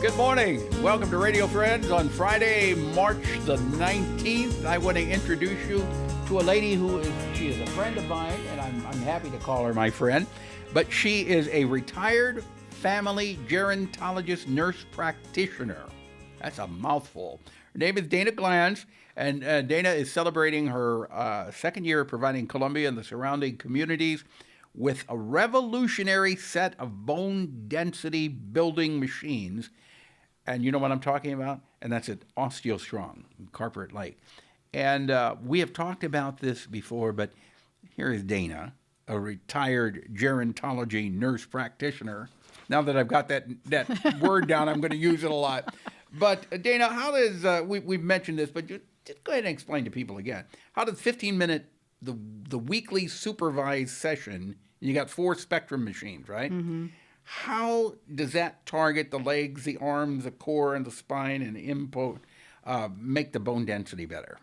Good morning. Welcome to Radio Friends on Friday, March the 19th. I want to introduce you to a lady she is a friend of mine, and I'm happy to call her my friend. But she is a retired family gerontologist nurse practitioner. That's a mouthful. Her name is Dayna Glanz, and Dayna is celebrating her second year of providing Columbia and the surrounding communities with a revolutionary set of bone density building machines. And you know what I'm talking about? And that's at OsteoStrong in Carpet Lake. And we have talked about this before, but here is Dayna, a retired gerontology nurse practitioner. Now that I've got that word down, I'm going to use it a lot. But Dayna, how does, we've mentioned this, but just go ahead and explain to people again. How does 15-minute, the weekly supervised session, you got 4 Spectrum machines, right? Mm-hmm. How does that target the legs, the arms, the core, and the spine, and make the bone density better?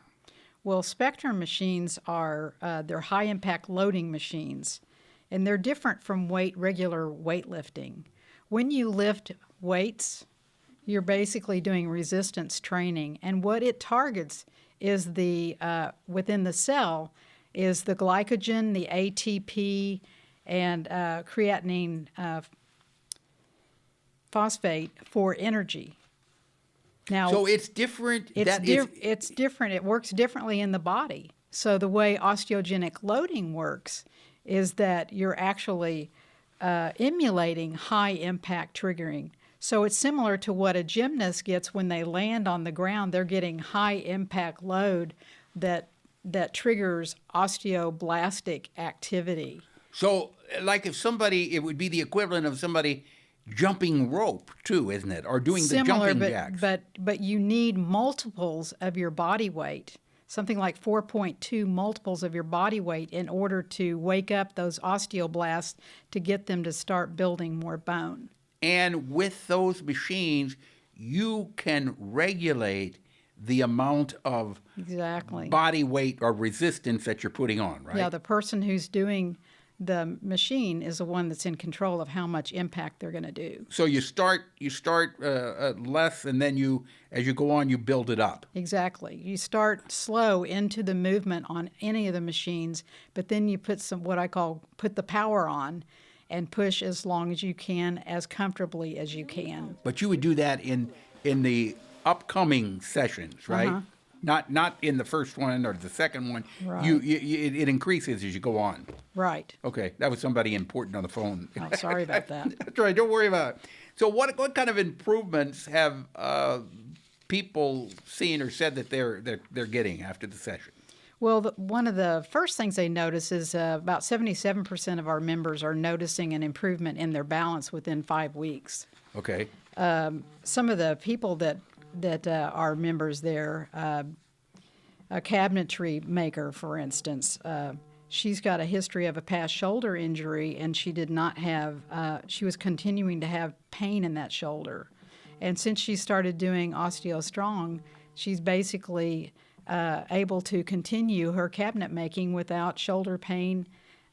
Well, Spectrum machines are they're high-impact loading machines, and they're different from regular weightlifting. When you lift weights, you're basically doing resistance training, and what it targets is within the cell is the glycogen, the ATP, and creatinine phosphate for energy. Now, so it's different. It's different. It works differently in the body. So the way osteogenic loading works is that you're actually emulating high impact triggering. So it's similar to what a gymnast gets when they land on the ground. They're getting high impact load that triggers osteoblastic activity. So, like it would be the equivalent of somebody jumping rope too, isn't it? Or doing the jumping jacks. But you need multiples of your body weight, something like 4.2 multiples of your body weight in order to wake up those osteoblasts to get them to start building more bone. And with those machines, you can regulate the amount of body weight or resistance that you're putting on, right? Yeah, the person who's doing the machine is the one that's in control of how much impact they're going to do. So you start less, and then as you go on, you build it up. Exactly. You start slow into the movement on any of the machines, but then you put what I call put the power on and push as long as you can, as comfortably as you can. But you would do that in the upcoming sessions, right? Uh-huh. Not in the first one or the second one. Right. It increases as you go on. Right. Okay, that was somebody important on the phone. Oh, sorry about that. That's right. Don't worry about it. So, what kind of improvements have people seen or said that they're getting after the session? Well, one of the first things they notice is about 77% of our members are noticing an improvement in their balance within 5 weeks. Okay. Some of the people that are members there, a cabinetry maker, for instance, she's got a history of a past shoulder injury, and she did not have, she was continuing to have pain in that shoulder. And since she started doing OsteoStrong, she's basically able to continue her cabinet making without shoulder pain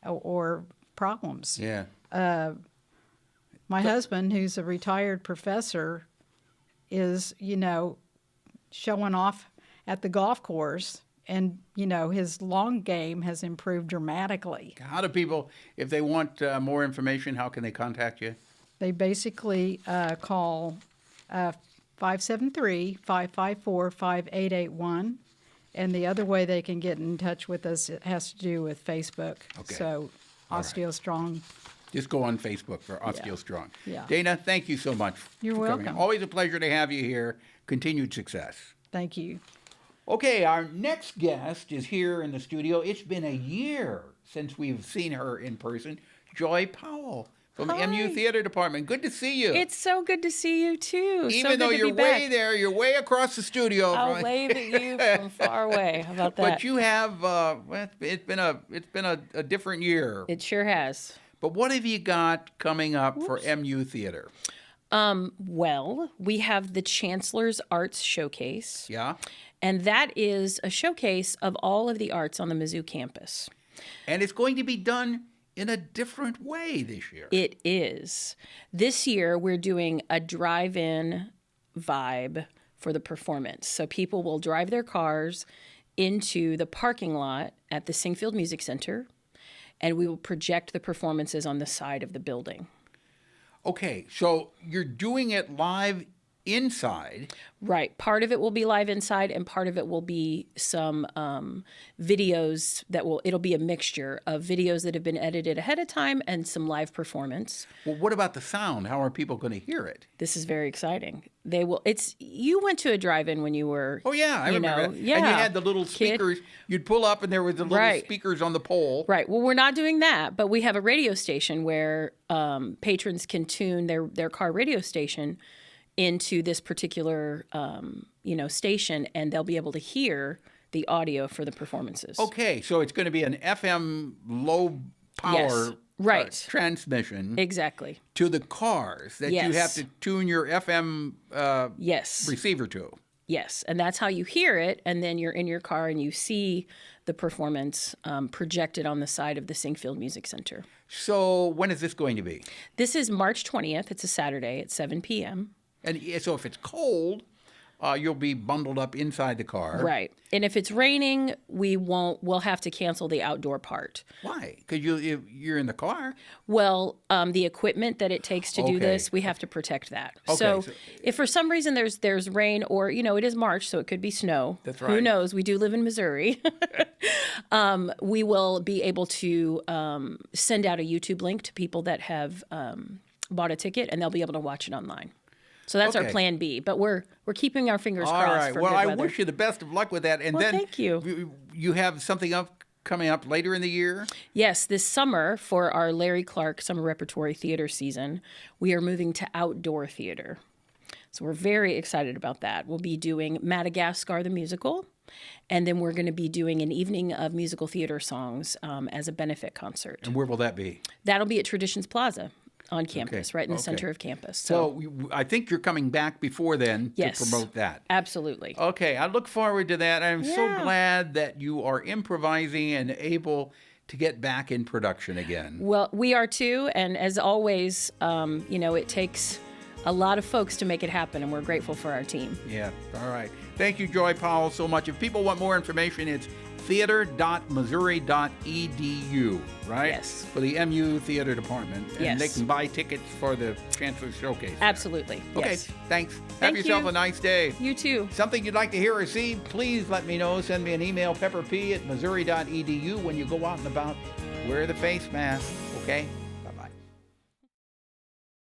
or problems. Yeah. My husband, who's a retired professor, is, showing off at the golf course, and, his long game has improved dramatically. How do people, if they want more information, how can they contact you? They basically call 573-554-5881, and the other way they can get in touch with us, it has to do with Facebook. Okay. So, OsteoStrong. Right. Just go on Facebook for OsteoStrong. Yeah. Dayna, thank you so much. You're welcome. Coming. Always a pleasure to have you here. Continued success. Thank you. Okay, our next guest is here in the studio. It's been a year since we've seen her in person. Joy Powell from the MU Theater Department. Good to see you. It's so good to see you, too. Even though you're way there, you're way across the studio. I'll wave at you from far away. How about that? But you have, it's been a different year. It sure has. But what have you got coming up for MU Theater? Well, we have the Chancellor's Arts Showcase. Yeah. And that is a showcase of all of the arts on the Mizzou campus. And it's going to be done in a different way this year. It is. This year, we're doing a drive-in vibe for the performance. So people will drive their cars into the parking lot at the Singfield Music Center, and we will project the performances on the side of the building. Okay, so you're doing it live inside. Right. Part of it will be live inside, and part of it will be some videos it'll be a mixture of videos that have been edited ahead of time and some live performance. Well, what about the sound? How are people going to hear it? This is very exciting. You went to a drive-in when you were. Oh, yeah, I remember that. Yeah. And you had the little speakers. You'd pull up and there was the little speakers on the pole. Right. Well, we're not doing that, but we have a radio station where patrons can tune their car radio station into this particular station, and they'll be able to hear the audio for the performances. Okay, so it's going to be an FM low power transmission. Exactly. To the cars that you have to tune your FM receiver to. Yes, and that's how you hear it, and then you're in your car and you see the performance projected on the side of the Singfield Music Center. So when is this going to be? This is March 20th. It's a Saturday at 7 p.m. And so if it's cold, you'll be bundled up inside the car. Right. And if it's raining, we'll have to cancel the outdoor part. Why? Because you're in the car. Well, the equipment that it takes to do this, we have to protect that. Okay, so if for some reason there's rain, or it is March, so it could be snow. That's right. Who knows? We do live in Missouri. We will be able to send out a YouTube link to people that have bought a ticket, and they'll be able to watch it online. So that's our plan B, but we're keeping our fingers crossed. All right. For Well, good I weather. wish you the best of luck with that. And then thank you. You have something coming up later in the year? Yes, this summer for our Larry Clark Summer Repertory Theater season, we are moving to outdoor theater. So we're very excited about that. We'll be doing Madagascar the musical, and then we're going to be doing an evening of musical theater songs as a benefit concert. And where will that be? That'll be at Traditions Plaza on campus, right in the center of campus. So I think you're coming back before then to promote that. Absolutely. Okay, I look forward to that. I'm so glad that you are improvising and able to get back in production again. Well, we are too, and as always, it takes a lot of folks to make it happen, and we're grateful for our team. Yeah, all right. Thank you, Joy Powell, so much. If people want more information, it's theater.missouri.edu, right? Yes. For the MU Theater Department. And Yes. they can buy tickets for the Chancellor Showcase. Absolutely. Okay, Yes. thanks. Have Thank yourself you. a nice day. You too. Something you'd like to hear or see, please let me know. Send me an email, pepperp@missouri.edu. When you go out and about, wear the face mask, okay?